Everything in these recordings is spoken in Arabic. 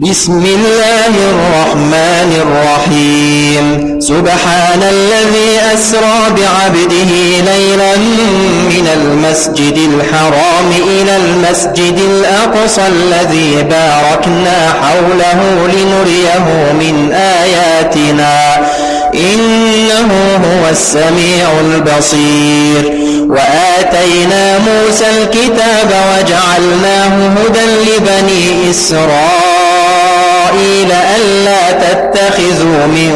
بسم الله الرحمن الرحيم سبحان الذي أسرى بعبده ليلا من المسجد الحرام إلى المسجد الأقصى الذي باركنا حوله لنريه من آياتنا إنه هو السميع البصير وآتينا موسى الكتاب وجعلناه هدى لبني إسرائيل ألا تتخذوا من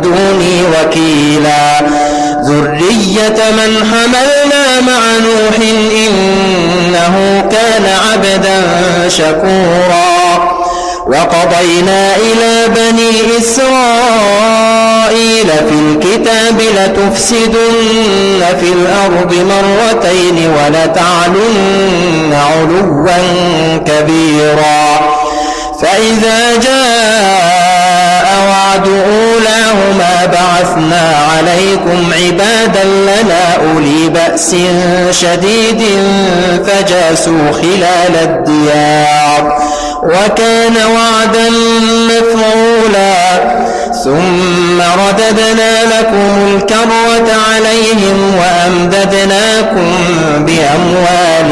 دوني وكيلا ذرية من حملنا مع نوح إنه كان عبدا شكورا وقضينا إلى بني إسرائيل في الكتاب لتفسدن في الأرض مرتين ولتعلن علوا كبيرا فإذا جاء وعد أولاهما بعثنا عليكم عبادا لنا أولي بأس شديد فجاسوا خلال الديار وكان وعدا مفعولا ثم رددنا لكم الكرة عليهم وأمددناكم بأموال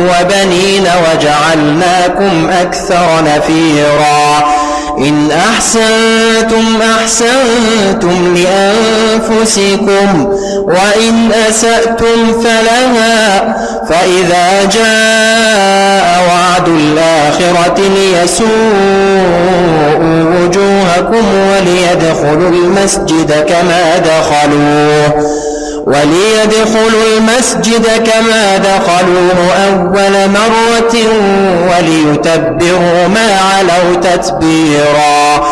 وبنين وجعلناكم أكثر نفيرا إن أحسنتم أحسنتم لأنفسكم وإن أسأتم فلها فإذا جاء وعد الآخرة ليسوءوا وجوهكم وليدخلوا المسجد كما دخلوه أول مرة وليتبروا ما علوا تتبيرا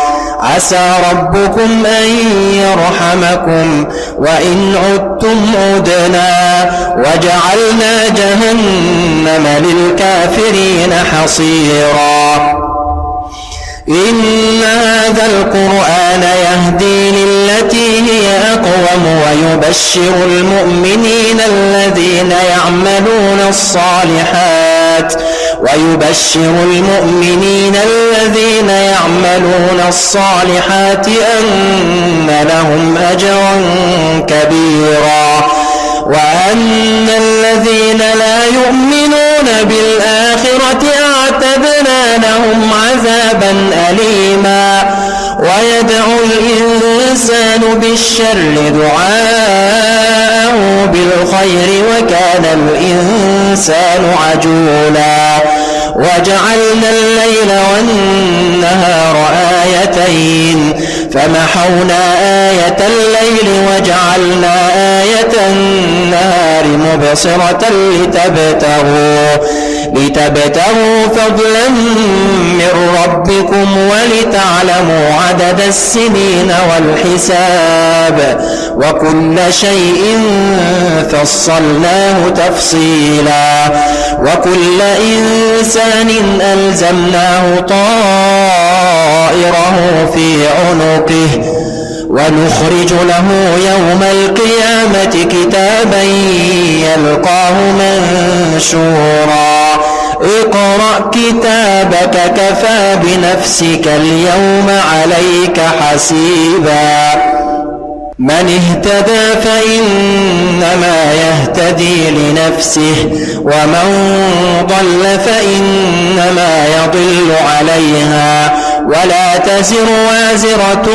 عسى ربكم أن يرحمكم وإن عدتم عدنا وجعلنا جهنم للكافرين حصيرا إن هذا القرآن يهدي للتي هي أقوم ويبشر المؤمنين الذين يعملون الصالحات أن لهم أجرا كبيرا وأن الذين لا يؤمنون بالآخرة أعتدنا لهم عذابا أليما ويدعو الإنسان بالشر دعاءه بالخير وكان الإنسان عجولا وجعلنا الليل والنهار آيتين فمحونا آية الليل وجعلنا آية النهار مبصرة لتبتغوا فضلا من ربكم ولتعلموا عدد السنين والحساب وكل شيء فصلناه تفصيلا وكل إنسان ألزمناه طائره في عنقه ونخرج له يوم القيامة كتابا يلقاه منشورا اقرأ كتابك كفى بنفسك اليوم عليك حسيبا من اهتدى فإنما يهتدي لنفسه ومن ضل فإنما يضل عليها ولا تزر وازرة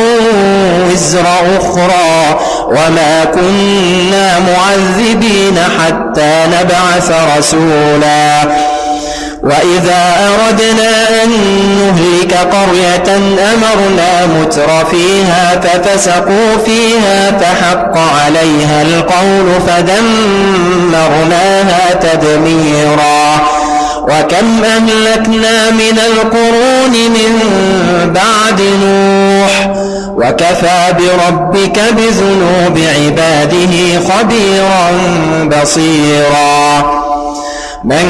وزر أخرى وما كنا معذبين حتى نبعث رسولا وإذا أردنا أن نهلك قرية أمرنا متر فيها ففسقوا فيها فحق عليها القول فدمرناها تدميرا وكم أهلكنا من القرون من بعد نوح وكفى بربك بذنوب عباده خبيرا بصيرا من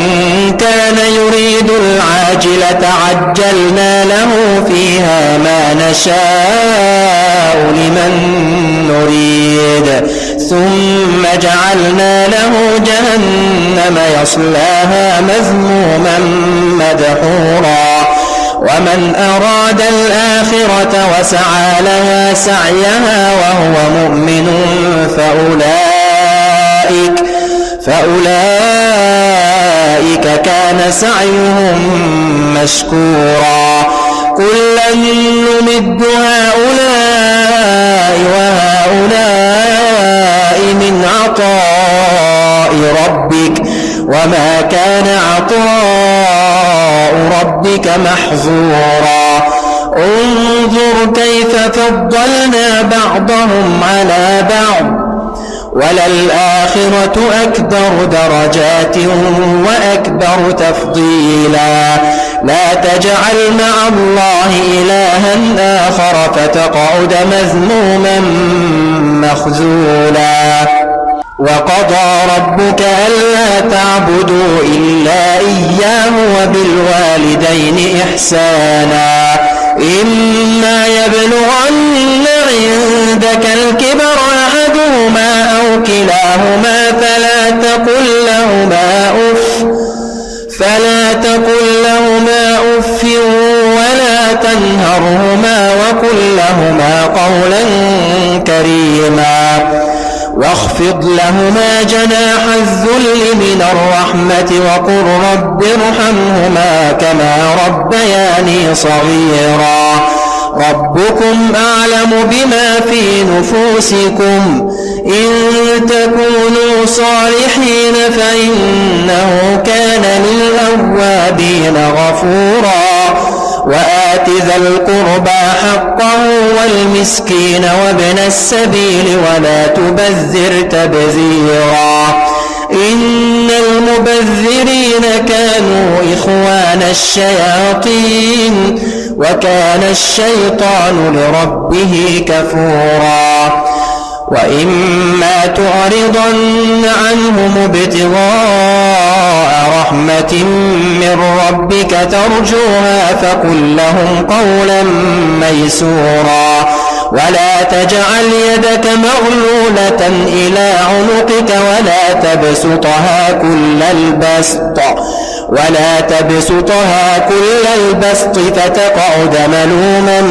كان يريد العاجلة عجلنا له فيها ما نشاء لمن نريد ثم جعلنا له جهنم يصلاها مذموما مدحورا ومن أراد الآخرة وسعى لها سعيها وهو مؤمن فأولئك كان سعيهم مشكورا كلا نمد هؤلاء وهؤلاء من عطاء ربك وما كان عطاء ربك محظورا انظر كيف فضلنا بعضهم على بعض وللآخرة أكبر درجات وأكبر تفضيلا لا تجعل مع الله إلها آخر فتقعد مذموما مخذولا وقضى ربك ألا تعبدوا إلا إياه وبالوالدين إحسانا إما يبلغن عندك الكبر أحدهما أو كلاهما فلا تقل لهما أف ولا تنهرهما وقل لهما قولا كريما واخفض لهما جناح الذل من الرحمة وقل رب ارحمهما كما ربياني صغيرا ربكم أعلم بما في نفوسكم إن تكونوا صالحين فإنه كان للأوابين غفورا وآت ذا القربى حقه والمسكين وابن السبيل ولا تبذر تبذيرا إن المبذرين كانوا إخوان الشياطين وكان الشيطان لربه كفورا وإما تعرضن عنهم ابتغاء رحمة من ربك ترجوها فقل لهم قولا ميسورا ولا تجعل يدك مغلولة إلى عنقك ولا تبسطها كل البسط فتقعد ملوما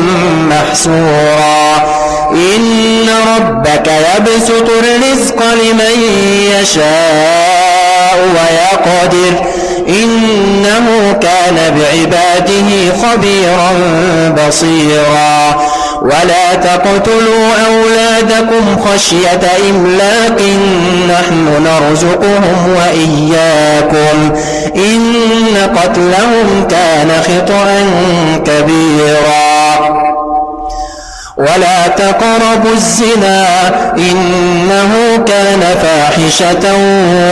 محسورا إن ربك يبسط الرزق لمن يشاء ويقدر إنه كان بعباده خبيرا بصيرا ولا تقتلوا أولادكم خشية إملاق نحن نرزقهم وإياكم إن قتلهم كان خطأ كبيرا ولا تقربوا الزنا إنه كان فاحشة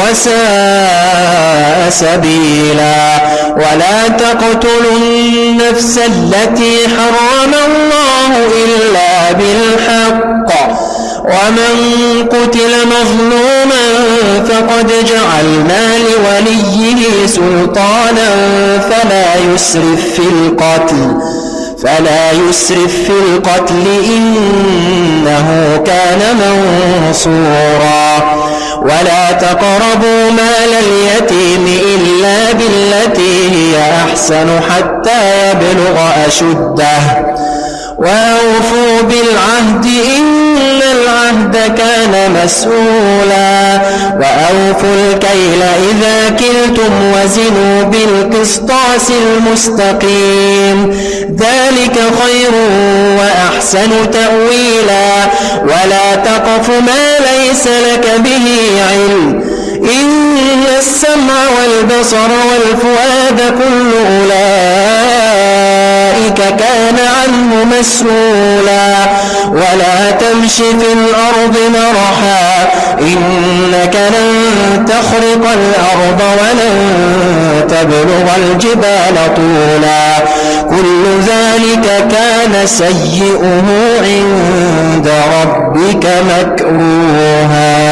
وساء سبيلا ولا تقتلوا النفس التي حرم الله إلا بالحق ومن قتل مظلوما فقد جعلنا لوليه سلطانا فلا يسرف في القتل إنه كان منصورا ولا تقربوا مال اليتيم إلا بالتي هي أحسن حتى يبلغ أشده وأوفوا بالعهد إن العهد كان مسؤولا وأوفوا الكيل إذا كلتم وزنوا بالقسطاس المستقيم ذلك خير وأحسن تأويلا ولا تقف ما ليس لك به علم إن السمع والبصر والفؤاد كل أولئك كان عنه مسؤولا ولا تمش في الأرض مرحا إنك لن تخرق الأرض ولن تبلغ الجبال طولا كل ذلك كان سيئه عند ربك مكروها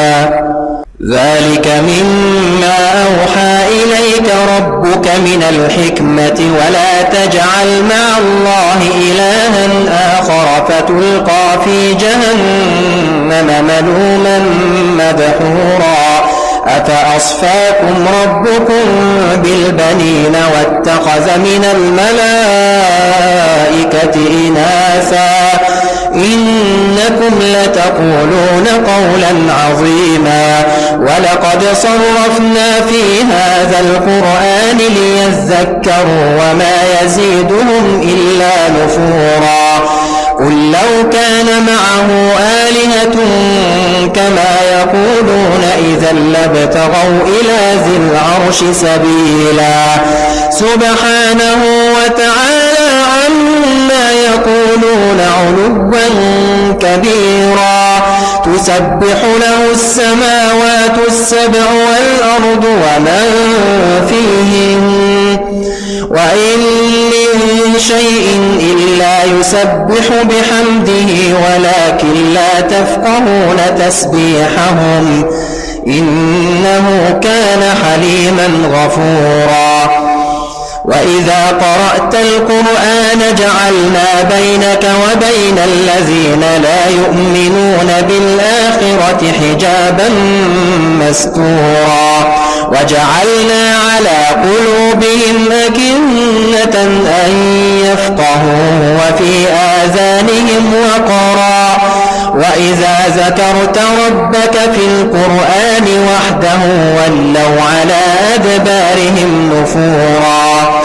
ذلك مما أوحى إليك ربك من الحكمة ولا تجعل مع الله إلها آخر فتلقى في جهنم ملوما مدحورا أفأصفاكم ربكم بالبنين واتخذ من الملائكة إناثا إنكم لتقولون قولا عظيما ولقد صرفنا في هذا القرآن ليذكروا وما يزيدهم إلا نفورا قل لو كان معه آلهة كما يقولون إذا لابتغوا إلى ذي العرش سبيلا سبحانه وتعالى عما يقولون علوا كبيرا تسبح له السماوات السبع والأرض ومن فيهن وإن من شيء إلا يسبح بحمده ولكن لا تفقهون تسبيحهم إنه كان حليما غفورا وإذا قرأت القرآن جعلنا بينك وبين الذين لا يؤمنون بالآخرة حجابا مستورا وجعلنا على قلوبهم أكنة أن يفقهوا وفي آذانهم وقرا وإذا ذكرت ربك في القرآن وحده ولوا على أدبارهم نفورا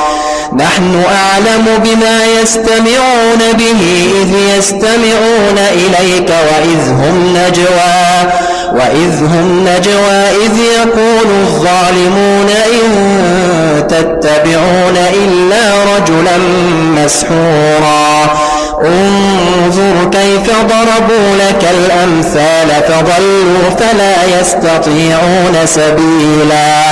نحن أعلم بما يستمعون به إذ يستمعون إليك وإذ هم نجوى إذ يقول الظالمون إن تتبعون إلا رجلا مسحورا انظر كيف ضربوا لك الأمثال فضلوا فلا يستطيعون سبيلا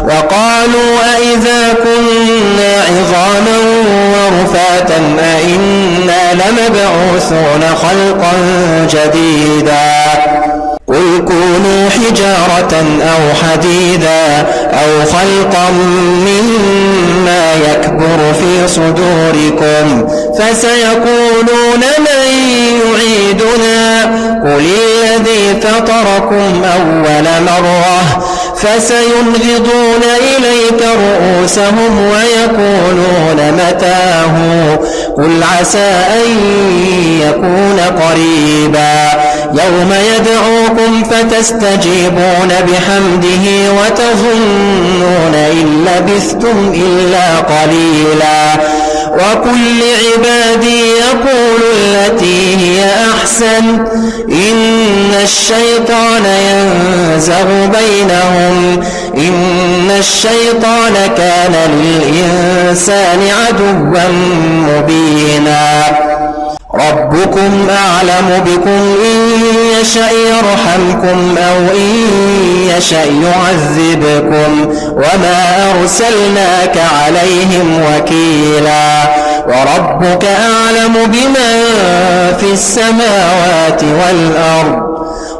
وقالوا أئذا كنا عظاما ورفاتا أئنا لمبعوثون خلقا جديدا قل كونوا حجارة أو حديدا أو خلقا مما يكبر في صدوركم فسيقولون من يعيدنا قل الذي فطركم أول مرة فسينغضون إليك رؤوسهم ويقولون متاه قل عسى أن يكون قريبا يوم يدعوكم فتستجيبون بحمده وتظنون إن لبثتم إلا قليلا وقل لعبادي يقول التي هي أحسن إن الشيطان ينزغ بينهم إن الشيطان كان للإنسان عدوا مبينا ربكم أعلم بكم إن يشأ يرحمكم أو إن يشأ يعذبكم وما أرسلناك عليهم وكيلا وربك أعلم بمن في السماوات والأرض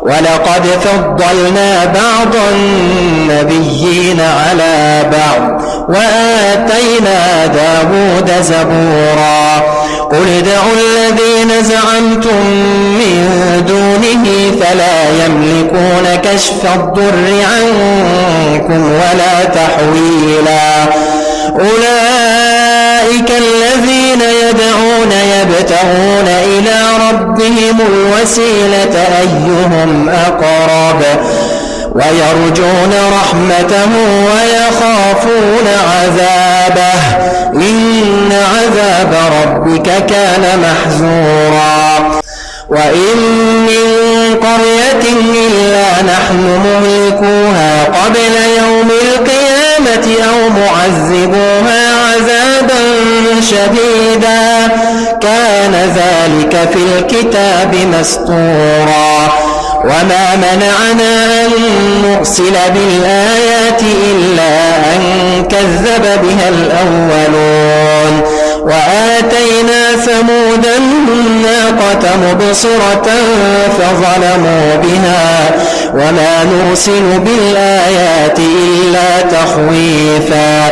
ولقد فضلنا بعض النبيين على بعض وآتينا داود زبورا قل ادعوا الذين زعمتم من دونه فلا يملكون كشف الضر عنكم ولا تحويلا أولئك الذين يدعون يبتغون إلى ربهم الوسيلة أيهم أقرب ويرجون رحمته ويخافون عذابه إن عذاب ربك كان محذورا وإن من قرية إلا نحن مهلكوها قبل يوم القيامة أو معذبوها عذابا شديدا كان ذلك في الكتاب مسطورا وما منعنا أن نرسل بالآيات إلا أن كذب بها الأولون وآتينا ثمود الناقة مبصرة فظلموا بها وما نرسل بالآيات إلا تخويفا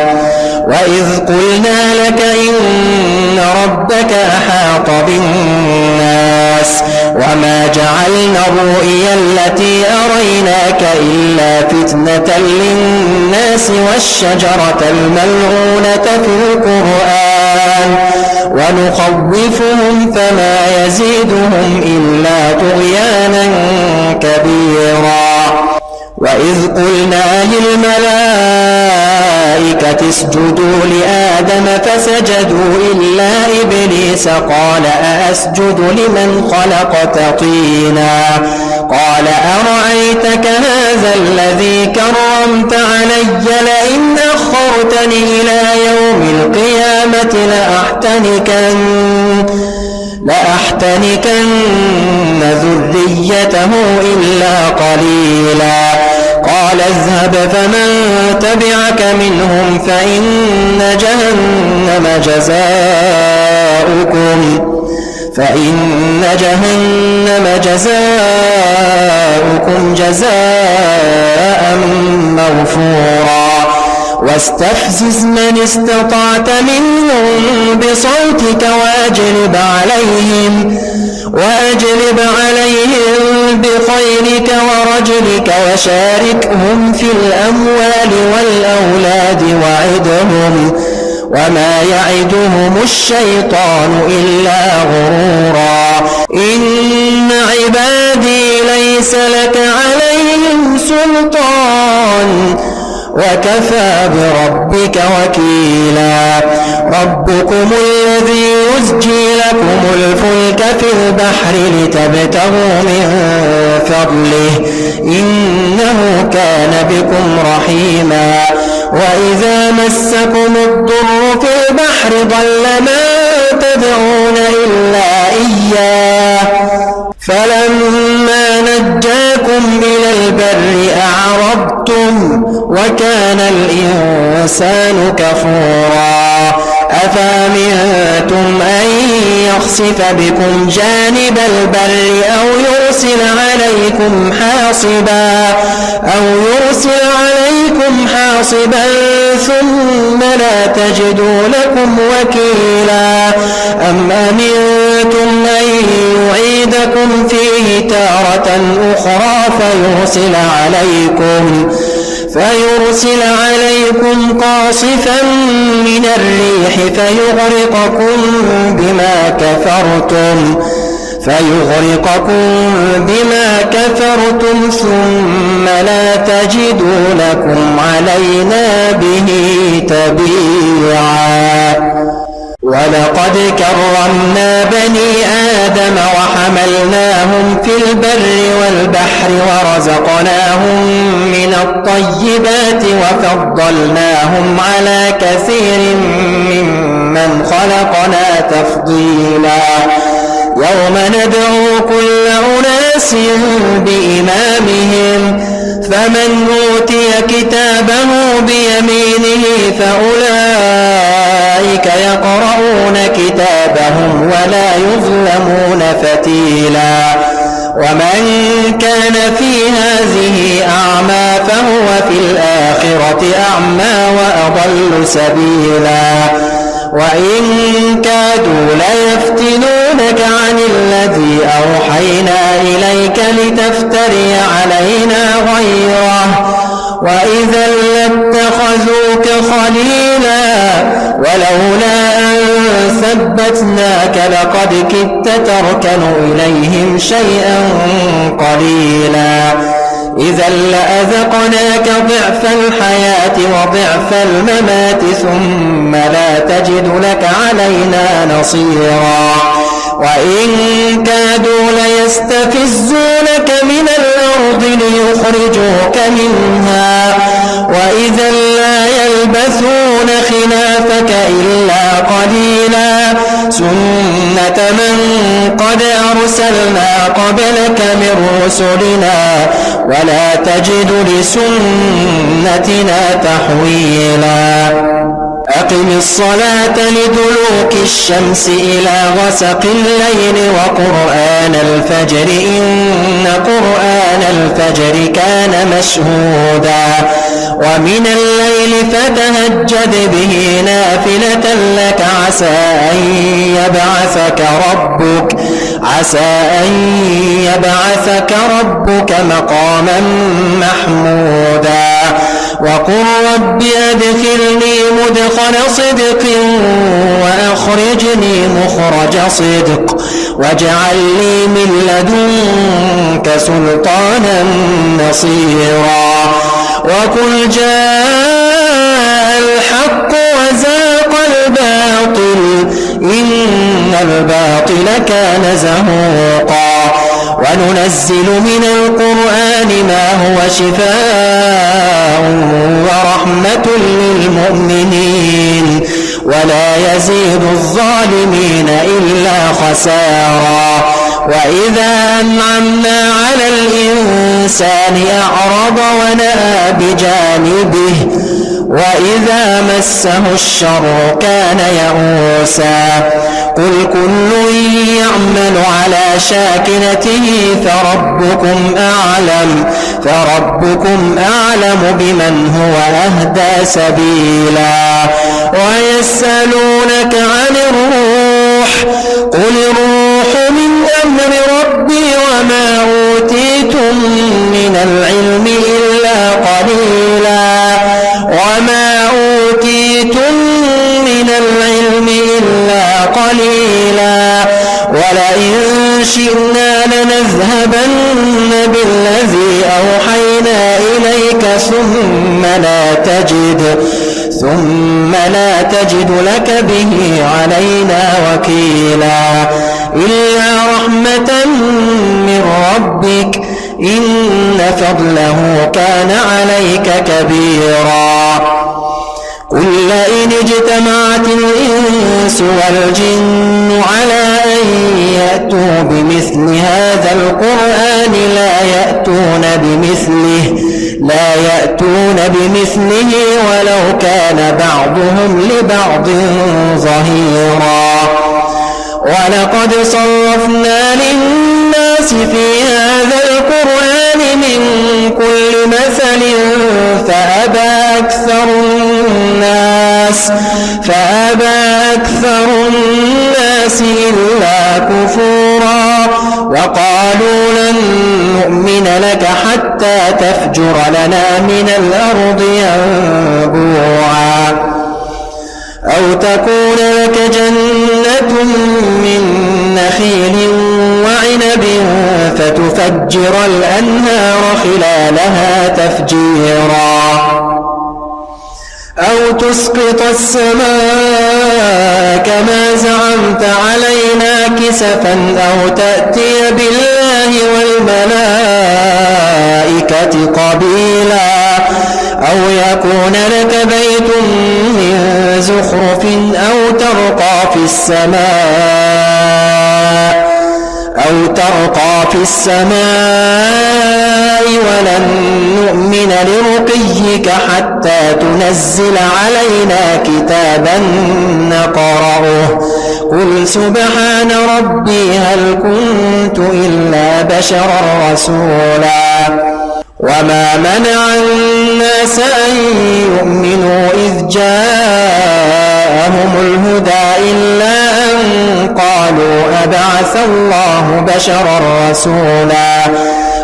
وإذ قلنا لك إن ربك أحاط بالناس وما جعلنا الرؤيا التي أريناك إلا فتنة للناس والشجرة الملعونة في القرآن ونخوفهم فما يزيدهم إلا طغيانا كبيرا. وإذ قلنا للملائكة اسجدوا لآدم فسجدوا إلا إبليس قال أأسجد لمن خلقت طينا قال أرأيتك هذا الذي كرمت علي لئن أخرتني إلى يوم القيامة لأحتنكن ذريته إلا قليلا. قال اذهب فمن تبعك منهم فإن جهنم جزاؤكم جزاء موفورا. واستفزز من استطعت منهم بصوتك وأجلب عليهم بخيلك ورجلك وشاركهم في الأموال والأولاد وعدهم وما يعدهم الشيطان إلا غرورا. إن عبادي ليس لك عليهم سلطان وكفى بربك وكيلا. ربكم الذي يزجي لكم الفلك في البحر لتبتغوا من فضله إنه كان بكم رحيما. وإذا مسكم الضر في البحر ضل ما تدعون إلا إياه فلما نجاكم إلى البر أعرضتم وكان الإنسان كفورا. أفأمنتم أن يخسف بكم جانب البر أو يرسل عليكم حاصبا ثم لا تجدوا لكم وكيلا. أم أمنتم أن يعيدكم فيه تارة أخرى فيرسل عليكم قاصفا من الريح فيغرقكم بما كفرتم ثم لا تجدوا لكم علينا به تبيعا. ولقد كرمنا بني آدم وحملناهم في البر والبحر ورزقناهم من الطيبات وفضلناهم على كثير ممن خلقنا تفضيلا. يوم ندعو كل أناس بإمامهم فمن أوتي كتابه بيمينه فأولئك يقرؤون كتابهم ولا يظلمون فتيلا. ومن كان في هذه أعمى فهو في الآخرة أعمى وأضل سبيلا. وإن كادوا ليفتنونك عن الذي أوحينا إليك لتفتري علينا غيره وإذا لاتخذوك خليلا ولولا أن ثبتناك لقد كدت تركن إليهم شيئا قليلا. إذا لأذقناك ضعف الحياة وضعف الممات ثم لا تجد لك علينا نصيرا. وإن كادوا ليستفزونك من الأرض ليخرجوك منها وإذا لا يلبثون خلافك إلا قليلا. سنة من قد أرسلنا قبلك من رسلنا ولا تجد لسنتنا تحويلا. أقم الصلاة لدلوك الشمس إلى غسق الليل وقرآن الفجر إن قرآن الفجر كان مشهودا. ومن الليل فتهجد به نافلة لك عسى أن عسى أن يبعثك ربك مقاما محمودا وقل رب أدخلني مدخل صدق وأخرجني مخرج صدق واجعل لي من لدنك سلطانا نصيرا وقل جاء الحق وزاق الباطل إن الباطل كان زهوقا وننزل من القرآن ما هو شفاء ورحمة للمؤمنين ولا يزيد الظالمين إلا خسارا وإذا أنعمنا على الإنسان أعرض ونأى بجانبه وإذا مسه الشر كان يئوسا قل كل يعمل على شاكلته فربكم أعلم بمن هو أهدى سبيلا ويسألونك عن الروح قل الروح من أمر ربي وما أوتيتم من العلم إلا قليلا ولئن شئنا لنذهبن بالذي أوحينا إليك ثم لا تجد لك به علينا وكيلا إلا رحمة من ربك إن فضله كان عليك كبيرا قل لئن اجتمعت الإنس والجن على أن يأتوا بمثل هذا القرآن لا يأتون بمثله ولو كان بعضهم لبعض ظهيرا ولقد صرفنا للناس في هذا القرآن من كل مثل فأبى أكثر الناس إلا كفورا وقالوا لن نؤمن لك حتى تفجر لنا من الأرض ينبوعا أو تكون لك جنة من نخيل وعنب فتفجر الأنهار خلالها تفجيرا أو تسقط السماء كما زعمت علينا كسفا أو تأتي بالله والملائكة قبيلا أو يكون لك بيت من زخرف أو ترقى في السماء ولن نؤمن لرقيك حتى تنزل علينا كتابا نقرأه قل سبحان ربي هل كنت إلا بشرا رسولا وما منع الناس أن يؤمنوا إذ جاءهم الهدى إلا أن قالوا أبعث الله بشرا رسولا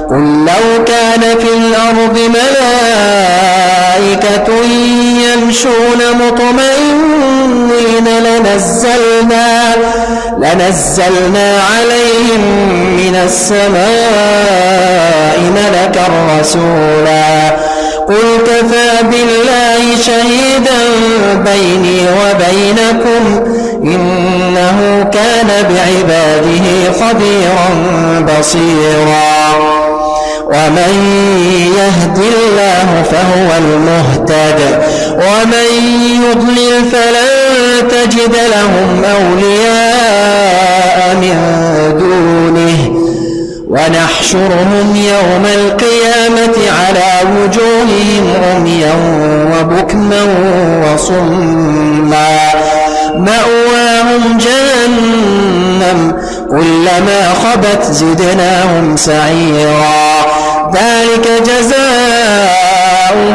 قل لو كان في الأرض ملائكة يمشون مطمئنين لنزلنا عليهم من السماء ملكا رسولا قل كفى بالله شهيدا بيني وبينكم إنه كان بعباده خبيرا بصيرا ومن يهد الله فهو المهتد ومن يضلل فلن تجد لهم أولياء من دونه ونحشرهم يوم القيامة على وجوههم عميا وبكما وصما مأواهم جهنم كلما خبت زدناهم سعيرا ذلك جزاؤهم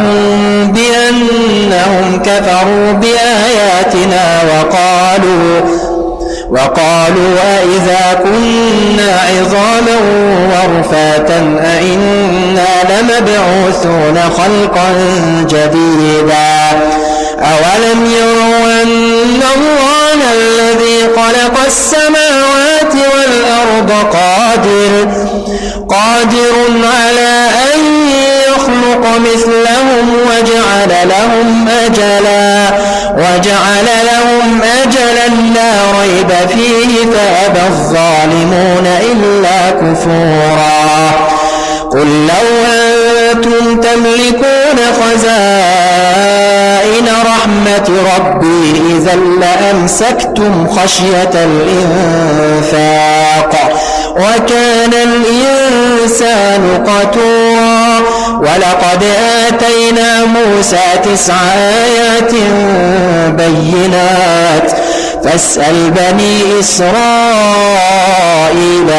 بأنهم كفروا بآياتنا وقالوا أإذا كنا عظاما ورفاتا أإنا لمبعوثون خلقا جديدا أولم يروا أن الله الذي خلق السماوات والأرض قادر على أن يخلق مثلهم وجعل لهم أجلا لا ريب فيه فأبى الظالمون إلا كفورا قل لو أنتم تملكون خزائن رحمة ربي إذا لأمسكتم خشية الإنفاق وكان الإنسان قتورا ولقد آتينا موسى 9 آيات بينات فاسأل بني إسرائيل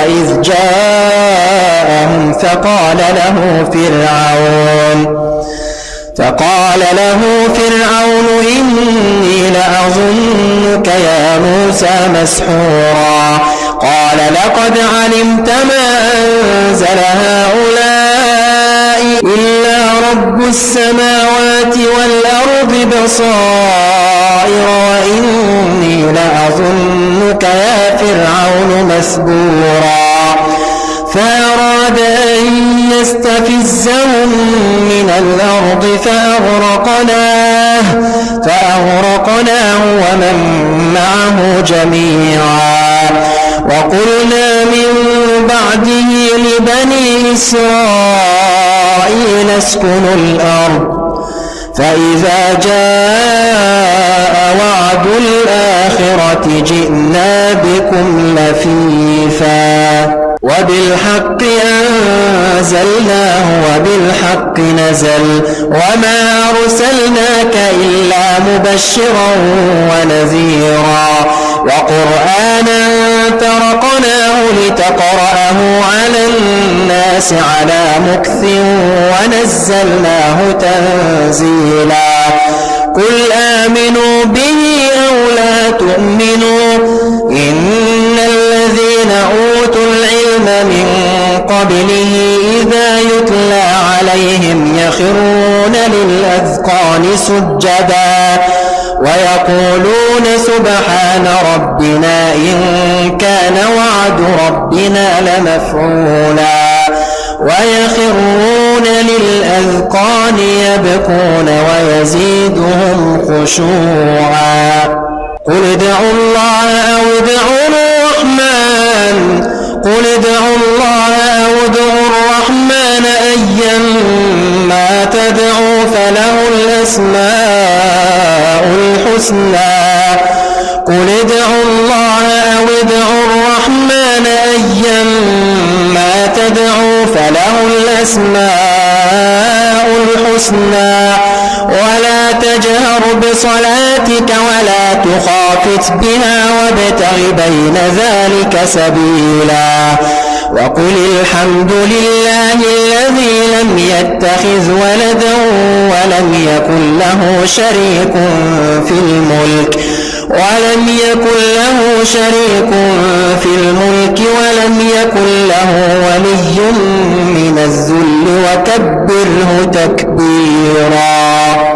إذ جاءهم فقال له فرعون إني لأظنك يا موسى مسحورا قال لقد علمت ما أنزل هؤلاء إلا رب السماوات والأرض بصائر وإني لأظنك يا فرعون مثبورا فأراد أن يستفزهم من الأرض فأغرقناه ومن معه جميعا وقلنا من بعده لبني إسرائيل اسكنوا الأرض فإذا جاء وعد الآخرة جئنا بكم لفيفا وبالحق أنزلناه وبالحق نزل وما أرسلناك إلا مبشرا ونذيرا وقرآنا فرقناه لتقرأه على الناس على مكث ونزلناه تنزيلا قل آمنوا به أو لا تؤمنوا إن الذين أوتوا العلم من قبله إذا يتلى عليهم يخرون للأذقان سجدا ويقولون سبحان ربنا إن كان وعد ربنا لمفعولا ويخرون للأذقان يبكون ويزيدهم خشوعا قل ادعوا الله أو ادعوا الرحمن أيما تدعوا فله الأسماء الحسنى قل ادعوا الله أو ادعوا الرحمن أيما تدعوا فله الأسماء الحسنى ولا تجهر بصلاتك ولا تخافت بها وابتغ بين ذلك سبيلا وقل الحمد لله الذي لم يتخذ ولدا ولم يكن له شريك في الملك ولم يكن له ولي من الذل وكبره تكبيرا.